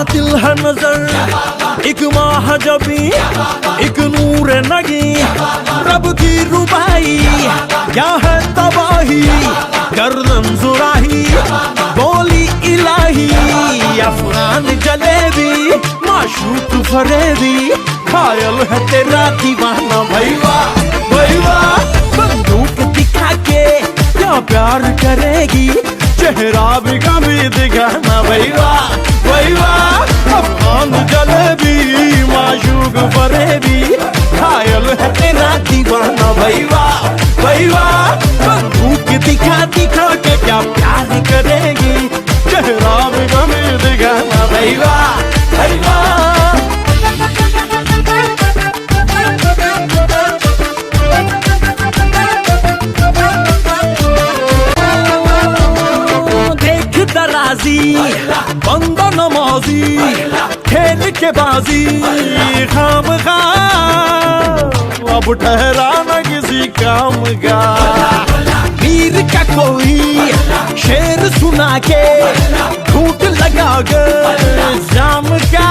कातिल है नजर एक महाजबी एक नूर नगी रब की रुबाई क्या है तबाही गर्दन जुराही बोली इलाही अफगान जलेबी माशूक फरेबी खायल है तेरा दीवाना भैया भैया बंदूक दिखा के क्या प्यार करेगी चेहरा भी कभी दिखाना भैया भैया अफगान जलेबी माशूक फरेबी खायल है तेरा दीवाना भैया भैया बंदूक दिखा दिखा के क्या प्यार करेगी चेहरा भी कभी दिखाना भैया भैया बंदा नमाजी खेल के बाजी खाम खा अब ठहरा न किसी काम का वीर का कोई शेर सुना के झूठ लगा कर जाम का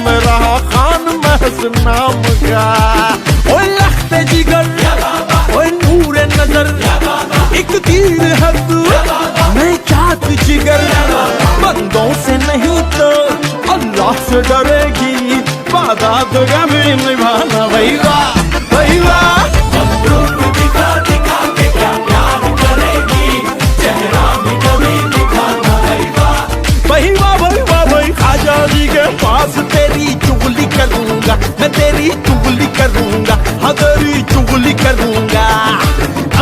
मेरा खान महज नाम का ओ लख्ते जिगर ओ नूर नजर एक तीर है तू मैं चाहत जिगर बंदों से नहीं तो अल्लाह से डरेगी वादा तो कभी निभाना भैया भैया बंदूक दिखा दिखा के क्या प्यार करेगी चेहरा भी कभी दिखाना भैया भैया भैया भाई आजादी के पास तेरी चुगली करूंगा मैं तेरी चुगली करूंगा हाँ तेरी चुगली करूंगा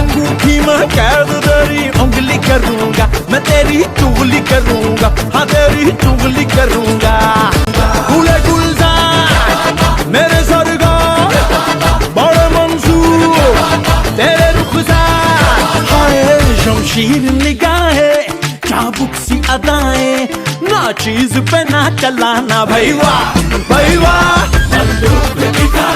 अंगूठी में कैद तेरी उंगली करूंगा मैं तेरी चुगली करूंगा हाँ तेरी चुगली करूंगा गुले गुलजार मेरे सरगार बड़े मंसूर तेरे रुखसार हाय शमशीर निगाहें चाबुक सी अदाएं ना चीज पे ना चलाना भैया भैया बंदूक दिखा